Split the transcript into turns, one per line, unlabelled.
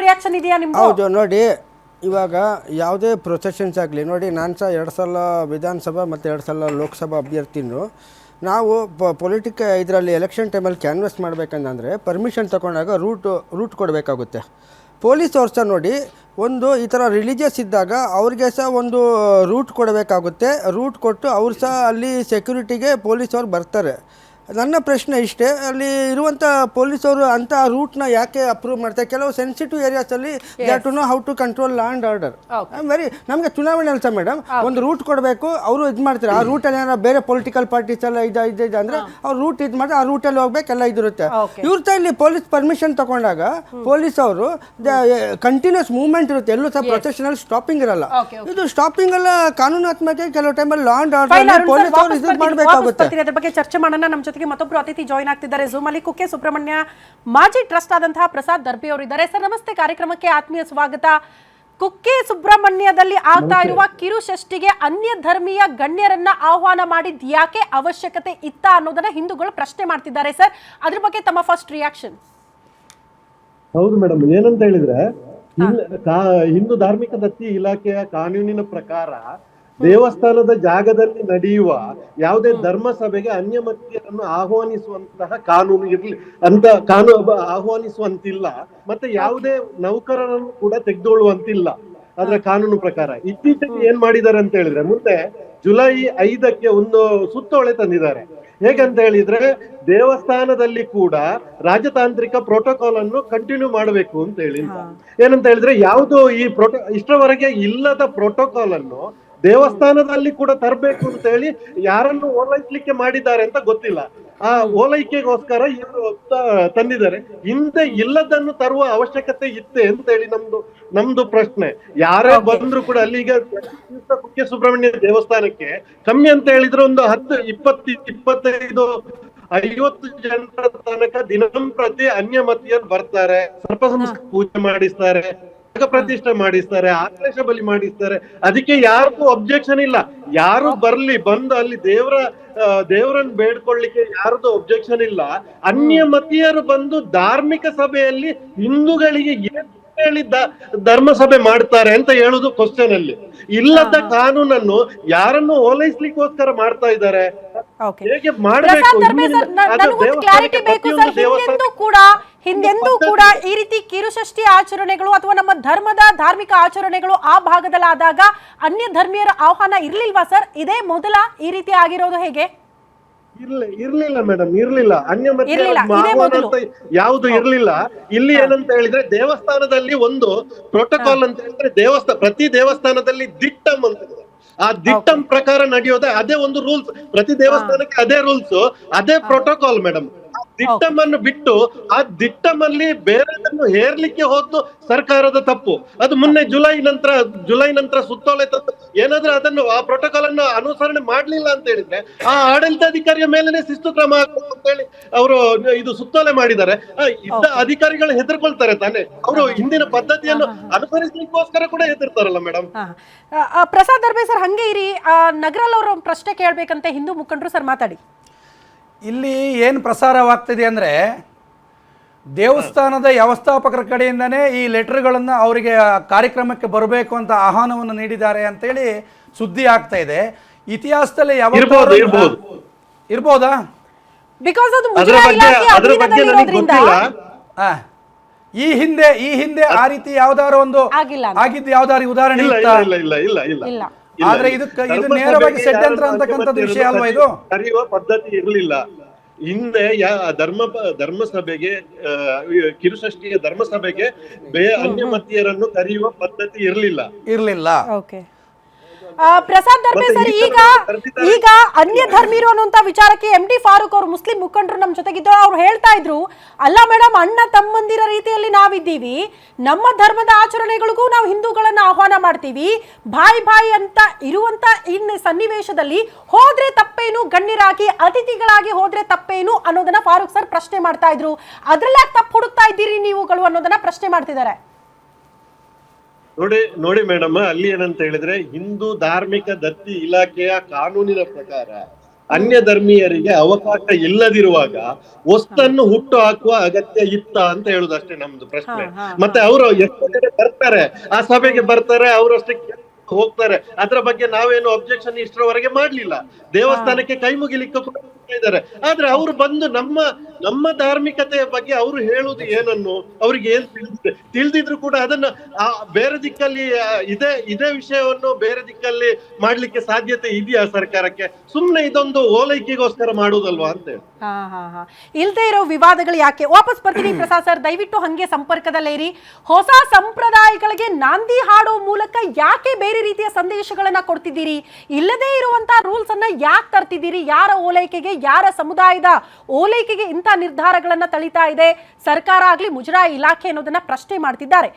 Reaction ಇದೆಯಾ ನಿಮ್ಗೆ?
ಹೌದು ನೋಡಿ, ಇವಾಗ ಯಾವುದೇ ಪ್ರೊಸೆಷನ್ಸ್ ಆಗಲಿ ನೋಡಿ, ನಾನು ಸಹ 2 ಸಲ ವಿಧಾನಸಭಾ ಮತ್ತು 2 ಸಲ ಲೋಕಸಭಾ ಅಭ್ಯರ್ಥಿನೂ. ನಾವು ಇದರಲ್ಲಿ ಎಲೆಕ್ಷನ್ ಟೈಮಲ್ಲಿ ಕ್ಯಾನ್ವಸ್ ಮಾಡಬೇಕಂದ್ರೆ ಪರ್ಮಿಷನ್ ತೊಗೊಂಡಾಗ ರೂಟ್ ಕೊಡಬೇಕಾಗುತ್ತೆ. ಪೊಲೀಸ್ ಅವ್ರು ಸಹ ನೋಡಿ, ಒಂದು ಈ ಥರ ರಿಲಿಜಿಯಸ್ ಇದ್ದಾಗ ಅವ್ರಿಗೆ ಸಹ ಒಂದು ರೂಟ್ ಕೊಡಬೇಕಾಗುತ್ತೆ. ರೂಟ್ ಕೊಟ್ಟು ಅವ್ರು ಸಹ ಅಲ್ಲಿ ಸೆಕ್ಯೂರಿಟಿಗೆ ಪೊಲೀಸವ್ರು ಬರ್ತಾರೆ. ನನ್ನ ಪ್ರಶ್ನೆ ಇಷ್ಟೇ, ಅಲ್ಲಿ ಇರುವಂಥ ಪೊಲೀಸವರು ಅಂಥ ರೂಟ್ನ ಯಾಕೆ ಅಪ್ರೂವ್ ಮಾಡ್ತಾರೆ? ಕೆಲವು ಸೆನ್ಸಿಟಿವ್ ಏರಿಯಾಸಲ್ಲಿ they too know how to control law and order. ನಮಗೆ ಚುನಾವಣೆ ಅಲ್ಸ ಮೇಡಮ್, ಒಂದು ರೂಟ್ ಕೊಡಬೇಕು, ಅವರು ಇದು ಮಾಡ್ತಾರೆ. ಆ ರೂಟಲ್ಲಿ ಏನಾರ ಬೇರೆ ಪೊಲಿಟಿಕಲ್ ಪಾರ್ಟೀಸ್ ಎಲ್ಲ ಇದೆ ಅಂದರೆ ಅವ್ರು ರೂಟ್ ಇದು ಮಾಡಿ ಆ ರೂಟಲ್ಲಿ ಹೋಗ್ಬೇಕೆಲ್ಲ ಇದಿರುತ್ತೆ. ಇವ್ರ ಇಲ್ಲಿ ಪೊಲೀಸ್ ಪರ್ಮಿಷನ್ ತಗೊಂಡಾಗ ಪೊಲೀಸ್ ಅವರು ಕಂಟಿನ್ಯೂಸ್ ಮೂವ್ಮೆಂಟ್ ಇರುತ್ತೆ, ಎಲ್ಲೂ ಸಹ ಪ್ರೊಸೆಷನಲ್ ಸ್ಟಾಪಿಂಗ್ ಇರಲ್ಲ. ಇದು ಸ್ಟಾಪಿಂಗ್ ಎಲ್ಲ ಕಾನೂನಾತ್ಮಕ ಕೆಲವು ಟೈಮಲ್ಲಿ ಲಾ ಆ್ಯಂಡ್ ಆರ್ಡರ್ ಪೊಲೀಸ್ ಅವರು ಇದು ಮಾಡಬೇಕಾಗುತ್ತೆ.
ಅದ್ರ ಬಗ್ಗೆ ಚರ್ಚೆ ಮಾಡೋಣ. ನಮ್ಮ ಜೊತೆಗೆ ಮತ್ತೊಬ್ಬರು ಅತಿಥಿ ಜಾಯಿನ್ ಆಗ್ತಿದ್ದಾರೆ ಝೂಮ್ ಅಲ್ಲಿ. ಕುಕ್ಕೆ ಸುಬ್ರಹ್ಮಣ್ಯ ಮಾಜಿ ಟ್ರಸ್ಟ್ ಆದಂತಹ ಪ್ರಸಾದ್ ದರ್ಬಿ ಅವರು ಇದ್ದಾರೆ. ಸರ್ ನಮಸ್ತೆ, ಕಾರ್ಯಕ್ರಮಕ್ಕೆ ಆತ್ಮೀಯ ಸ್ವಾಗತ. ಕುಕ್ಕೆ ಸುಬ್ರಹ್ಮಣ್ಯದಲ್ಲಿ ಆಗ್ತಾ ಇರುವ ಕಿರುಷಷ್ಟಿಗೆ ಅನ್ಯ ಧರ್ಮೀಯ ಗಣ್ಯರನ್ನ ಆಹ್ವಾನ ಮಾಡಿದ್ ಯಾಕೆ ಅವಶ್ಯಕತೆ ಇತ್ತ ಅನ್ನೋದನ್ನ ಹಿಂದೂಗಳು ಪ್ರಶ್ನೆ ಮಾಡ್ತಿದ್ದಾರೆ. ಸರ್, ಅದ್ರ ಬಗ್ಗೆ ತಮ್ಮ ಫಸ್ಟ್ ರಿಯಾಕ್ಷನ್?
ಹೌದು ಮೇಡಮ್, ಏನಂತ ಹೇಳಿದ್ರೆ ಹಿಂದೂ ಧಾರ್ಮಿಕ ದತ್ತಿ ಇಲಾಖೆಯ ಕಾನೂನಿನ ಪ್ರಕಾರ ದೇವಸ್ಥಾನದ ಜಾಗದಲ್ಲಿ ನಡೆಯುವ ಯಾವುದೇ ಧರ್ಮ ಸಭೆಗೆ ಅನ್ಯಮತೀಯರನ್ನು ಆಹ್ವಾನಿಸುವಂತಹ ಕಾನೂನು ಆಹ್ವಾನಿಸುವಂತಿಲ್ಲ. ಮತ್ತೆ ಯಾವುದೇ ನೌಕರರನ್ನು ಕೂಡ ತೆಗೆದುಕೊಳ್ಳುವಂತಿಲ್ಲ ಅದರ ಕಾನೂನು ಪ್ರಕಾರ. ಇತ್ತೀಚೆಗೆ ಏನ್ ಮಾಡಿದ್ದಾರೆ ಅಂತ ಹೇಳಿದ್ರೆ, ಮುಂದೆ ಜುಲೈ 5ಕ್ಕೆ ಒಂದು ಸುತ್ತೋಲೆ ತಂದಿದ್ದಾರೆ. ಹೇಗಂತ ಹೇಳಿದ್ರೆ, ದೇವಸ್ಥಾನದಲ್ಲಿ ಕೂಡ ರಾಜತಾಂತ್ರಿಕ ಪ್ರೋಟೋಕಾಲ್ ಅನ್ನು ಕಂಟಿನ್ಯೂ ಮಾಡಬೇಕು ಅಂತ ಹೇಳಿ. ಏನಂತ ಹೇಳಿದ್ರೆ, ಯಾವುದು ಈ ಇಷ್ಟರವರೆಗೆ ಇಲ್ಲದ ಪ್ರೋಟೋಕಾಲ್ ಅನ್ನು ದೇವಸ್ಥಾನದಲ್ಲಿ ಕೂಡ ತರಬೇಕು ಅಂತ ಹೇಳಿ ಯಾರನ್ನು ಓಲೈಸ್ಲಿಕ್ಕೆ ಮಾಡಿದ್ದಾರೆ ಅಂತ ಗೊತ್ತಿಲ್ಲ. ಆ ಓಲೈಕೆಗೋಸ್ಕರ ಇವರು ತಂದಿದ್ದಾರೆ. ಹಿಂದೆ ಇಲ್ಲದನ್ನು ತರುವ ಅವಶ್ಯಕತೆ ಇತ್ತೆ ಅಂತ ಹೇಳಿ ನಮ್ದು ಪ್ರಶ್ನೆ. ಯಾರೇ ಬಂದ್ರು ಕೂಡ ಅಲ್ಲಿಗ ಕುಕ್ಕೆ ಸುಬ್ರಹ್ಮಣ್ಯ ದೇವಸ್ಥಾನಕ್ಕೆ ಕಮ್ಮಿ ಅಂತ ಹೇಳಿದ್ರೆ ಒಂದು 10, 20, 25, 50 ಜನರ ತನಕ ದಿನಂಪ್ರತಿ ಅನ್ಯಮತೀಯರು ಬರ್ತಾರೆ. ಸರ್ಪಸಂಸ್ಕೃತಿ ಪೂಜೆ ಮಾಡಿಸ್ತಾರೆ, ಪ್ರತಿಷ್ಠೆ ಮಾಡಿಸ್ತಾರೆ, ಆಕ್ಲೇಶ ಬಲಿ ಮಾಡಿಸ್ತಾರೆ. ಅದಕ್ಕೆ ಯಾರಿಗೂ ಅಬ್ಜೆಕ್ಷನ್ ಇಲ್ಲ. ಯಾರು ಬಂದು ಅಲ್ಲಿ ದೇವರನ್ನು ಬೇಡ್ಕೊಳ್ಳಿಕ್ಕೆ ಯಾರ್ದು ಅಬ್ಜೆಕ್ಷನ್ ಇಲ್ಲ. ಅನ್ಯಮತೀಯರು ಬಂದು ಧಾರ್ಮಿಕ ಸಭೆಯಲ್ಲಿ ಹಿಂದೂಗಳಿಗೆ ಹೇಳಿ ಧರ್ಮ ಸಭೆ ಮಾಡ್ತಾರೆ ಅಂತ ಹೇಳುದು ಕ್ವಶನ್ ಅಲ್ಲಿ. ಇಲ್ಲದ ಕಾನೂನನ್ನು ಯಾರನ್ನು ಓಲೈಸ್ಲಿಕ್ಕೋಸ್ಕರ ಮಾಡ್ತಾ ಇದ್ದಾರೆ. ಹೇಗೆ ಮಾಡಬೇಕು?
ಹಿಂದೆಂದೂ ಕೂಡ ಈ ರೀತಿ ಕಿರುಷಷ್ಠಿ ಆಚರಣೆಗಳು ಅಥವಾ ನಮ್ಮ ಧರ್ಮದ ಧಾರ್ಮಿಕ ಆಚರಣೆಗಳು ಆ ಭಾಗದಲ್ಲಾದಾಗ ಅನ್ಯ ಧರ್ಮೀಯರ ಆಹ್ವಾನ ಇರ್ಲಿಲ್ವಾ ಸರ್? ಇದೇ ಮೊದಲ ಈ ರೀತಿ ಆಗಿರೋದು? ಹೇಗೆ?
ಇರ್ಲಿಲ್ಲ ಮೇಡಮ್, ಇರ್ಲಿಲ್ಲ. ಅನ್ಯಮತೀಯ ಯಾವುದು ಇರ್ಲಿಲ್ಲ. ಇಲ್ಲಿ ಏನಂತ ಹೇಳಿದ್ರೆ, ದೇವಸ್ಥಾನದಲ್ಲಿ ಒಂದು ಪ್ರೋಟೋಕಾಲ್ ಅಂತ ಹೇಳಿದ್ರೆ, ಪ್ರತಿ ದೇವಸ್ಥಾನದಲ್ಲಿ ದಿಟ್ಟಂ ಅಂತ ಇದೆ. ಆ ದಿಟ್ಟಂ ಪ್ರಕಾರ ನಡೆಯೋದೇ ಅದೇ ಒಂದು ರೂಲ್ಸ್. ಪ್ರತಿ ದೇವಸ್ಥಾನಕ್ಕೆ ಅದೇ ರೂಲ್ಸ್, ಅದೇ ಪ್ರೋಟೋಕಾಲ್ ಮೇಡಮ್. ದಿಟ್ಟಂ ಅನ್ನು ಬಿಟ್ಟು ಆ ದಿಟ್ಟಂ ಅಲ್ಲಿ ಬೇರೆದನ್ನು ಹೇರ್ಲಿಕ್ಕೆ ಹೋದ್ದು ಸರ್ಕಾರದ ತಪ್ಪು. ಅದು ಮೊನ್ನೆ ಜುಲೈ ನಂತರ ಸುತ್ತೋಲೆ ತಂದು ಏನಾದ್ರೂ ಅದನ್ನು ಆ ಪ್ರೋಟೋಕಾಲ್ ಅನ್ನು ಅನುಸರಣೆ ಮಾಡ್ಲಿಲ್ಲ ಅಂತ ಹೇಳಿದ್ರೆ ಆ ಆಡಳಿತಾಧಿಕಾರಿಯ ಮೇಲೆನೆ ಶಿಸ್ತು ಕ್ರಮ ಹಾಕಬೇಕು ಅಂತ ಹೇಳಿ ಅವರು ಇದು ಸುತ್ತೋಲೆ ಮಾಡಿದ್ದಾರೆ. ಇದ್ದ ಅಧಿಕಾರಿಗಳು ಹೆದರ್ಕೊಳ್ತಾರೆ ತಾನೆ. ಅವರು ಹಿಂದಿನ ಪದ್ಧತಿಯನ್ನು ಅನುಸರಿಸಲಿಕ್ಕೋಸ್ಕರ ಕೂಡ ಹೆದರ್ತಾರಲ್ಲ ಮೇಡಮ್.
ಪ್ರಸಾದ್ ದರ್ಬೆ ಸರ್, ಹಂಗೆ ಇರಿ. ನಗರಲ್ ಅವರು ಪ್ರಶ್ನೆ ಕೇಳ್ಬೇಕಂತ ಹಿಂದೂ ಮುಖಂಡರು. ಸರ್ ಮಾತಾಡಿ.
ಇಲ್ಲಿ ಏನು ಪ್ರಸಾರವಾಗ್ತಿದೆ ಅಂದರೆ, ದೇವಸ್ಥಾನದ ವ್ಯವಸ್ಥಾಪಕರ ಕಡೆಯಿಂದನೇ ಈ ಲೆಟರ್ಗಳನ್ನು ಅವರಿಗೆ ಕಾರ್ಯಕ್ರಮಕ್ಕೆ ಬರಬೇಕು ಅಂತ ಆಹ್ವಾನವನ್ನು ನೀಡಿದ್ದಾರೆ ಅಂತೇಳಿ ಸುದ್ದಿ ಆಗ್ತಾ ಇದೆ. ಇತಿಹಾಸದಲ್ಲಿ ಇರ್ಬೋದಾ?
ಬಿಕಾಸ್ ಅದು
ಈ ಹಿಂದೆ ಆ ರೀತಿ ಯಾವ್ದಾದ್ರು ಒಂದು ಆಗಿದ್ದು ಯಾವ್ದಾದ್ರು ಉದಾಹರಣೆ
ಇಲ್ಲ.
ಆದ್ರೆ ಇದು ನೇರವಾಗಿ ಷಡ್ಯಂತ್ರ ಅಂತಕ್ಕಂಥದ್ದು ವಿಷಯ ಅಲ್ವಾ? ಇದು
ಕರೆಯುವ ಪದ್ಧತಿ ಇರಲಿಲ್ಲ ಹಿಂದೆ. ಧರ್ಮ ಸಭೆಗೆ, ಕಿರುಷಷ್ಠಿಯ ಧರ್ಮ ಸಭೆಗೆ ಅನ್ಯಮತೀಯರನ್ನು ಕರೆಯುವ ಪದ್ಧತಿ ಇರಲಿಲ್ಲ.
ಪ್ರಸಾದ್ ದರ್ಬೆ ಸರ್, ಈಗ ಅನ್ಯ ಧರ್ಮೀರು ಅನ್ನುವಂತ ವಿಚಾರಕ್ಕೆ MD ಫಾರೂಕ್ ಅವರು ಮುಸ್ಲಿಂ ಮುಖಂಡರು ನಮ್ಮ ಜೊತೆಗಿದ್ದು ಅವ್ರು ಹೇಳ್ತಾ ಇದ್ರು, ಅಲ್ಲ ಮೇಡಮ್, ಅಣ್ಣ ತಮ್ಮಂದಿರ ರೀತಿಯಲ್ಲಿ ನಾವಿದ್ದೀವಿ, ನಮ್ಮ ಧರ್ಮದ ಆಚರಣೆಗಳಿಗೂ ನಾವು ಹಿಂದೂಗಳನ್ನ ಆಹ್ವಾನ ಮಾಡ್ತೀವಿ, ಬಾಯಿ ಅಂತ ಇರುವಂತ ಇನ್ನು ಸನ್ನಿವೇಶದಲ್ಲಿ ಹೋದ್ರೆ ತಪ್ಪೇನು, ಗಣ್ಯರಾಗಿ ಅತಿಥಿಗಳಾಗಿ ಹೋದ್ರೆ ತಪ್ಪೇನು ಅನ್ನೋದನ್ನ ಫಾರೂಕ್ ಸರ್ ಪ್ರಶ್ನೆ ಮಾಡ್ತಾ ಇದ್ರು. ಅದ್ರಲ್ಲ ತಪ್ಪು ಹುಡುಕ್ತಾ ಇದ್ದೀರಿ ನೀವುಗಳು ಅನ್ನೋದನ್ನ ಪ್ರಶ್ನೆ ಮಾಡ್ತಿದ್ದಾರೆ.
ನೋಡಿ ಮೇಡಮ್, ಅಲ್ಲಿ ಏನಂತ ಹೇಳಿದ್ರೆ, ಹಿಂದೂ ಧಾರ್ಮಿಕ ದತ್ತಿ ಇಲಾಖೆಯ ಕಾನೂನಿನ ಪ್ರಕಾರ ಅನ್ಯ ಧರ್ಮೀಯರಿಗೆ ಅವಕಾಶ ಇಲ್ಲದಿರುವಾಗ ಹೊಸ್ತನ್ನು ಹುಟ್ಟು ಹಾಕುವ ಅಗತ್ಯ ಇತ್ತ ಅಂತ ಹೇಳುದಷ್ಟೇ ನಮ್ದು ಪ್ರಶ್ನೆ. ಮತ್ತೆ ಅವರು ಎಷ್ಟು ಜನ ಬರ್ತಾರೆ ಆ ಸಭೆಗೆ ಬರ್ತಾರೆ, ಅವರಷ್ಟಕ್ಕೆ ಹೋಗ್ತಾರೆ, ಅದ್ರ ಬಗ್ಗೆ ನಾವೇನು ಅಬ್ಜೆಕ್ಷನ್ ಇಷ್ಟರವರೆಗೆ ಮಾಡ್ಲಿಲ್ಲ. ದೇವಸ್ಥಾನಕ್ಕೆ ಕೈ ಮುಗಿಲಿಕ್ಕೆ ಕೂಡ ಇದ್ದಾರೆ. ಆದ್ರೆ ಅವರು ಬಂದು ನಮ್ಮ ಧಾರ್ಮಿಕತೆಯ ಬಗ್ಗೆ ಅವರು ಹೇಳುದು ಏನನ್ನು ಅವ್ರಿಗೆ ಏನ್ ತಿಳಿದಿದ್ರು ಕೂಡ ಅದನ್ನ ಬೇರೆ ದಿಕ್ಕಲ್ಲಿ ಇದೇ ವಿಷಯವನ್ನು ಬೇರೆ ದಿಕ್ಕಲ್ಲಿ ಮಾಡ್ಲಿಕ್ಕೆ ಸಾಧ್ಯತೆ ಇದೆಯಾ ಸರ್ಕಾರಕ್ಕೆ? ಸುಮ್ನೆ ಇದೊಂದು ಓಲೈಕೆಗೋಸ್ಕರ ಮಾಡುವುದಲ್ವಾ ಅಂತ ಹೇಳಿ.
ಇಲ್ದೇ ಇರೋ ವಿವಾದಗಳು ಯಾಕೆ? ವಾಪಸ್ ಬರ್ತೀನಿ ಪ್ರಸಾದ್ ಸರ್, ದಯವಿಟ್ಟು ಹಂಗೆ ಸಂಪರ್ಕದಲ್ಲೇ ಇರಿ. ಹೊಸ ಸಂಪ್ರದಾಯಗಳಿಗೆ ನಾಂದಿ ಹಾಡೋ ಮೂಲಕ ಯಾಕೆ ಬೇರೆ ರೀತಿಯ ಸಂದೇಶಗಳನ್ನ ಕೊಡ್ತಿದ್ದೀರಿ? ಇಲ್ಲದೇ ಇರುವಂತಹ ರೂಲ್ಸ್ ಅನ್ನ ಯಾಕೆ ತರ್ತಿದ್ದೀರಿ? ಯಾರ ಓಲೈಕೆಗೆ, ಯಾರ ಸಮುದಾಯದ ಓಲೈಕೆಗೆ ಇಂಥ ನಿರ್ಧಾರಗಳನ್ನ ತಳಿತಾ ಇದೆ ಸರ್ಕಾರ ಆಗ್ಲಿ ಮುಜರಾಯಿ ಇಲಾಖೆ ಅನ್ನೋದನ್ನ ಪ್ರಶ್ನೆ ಮಾಡ್ತಿದ್ದಾರೆ.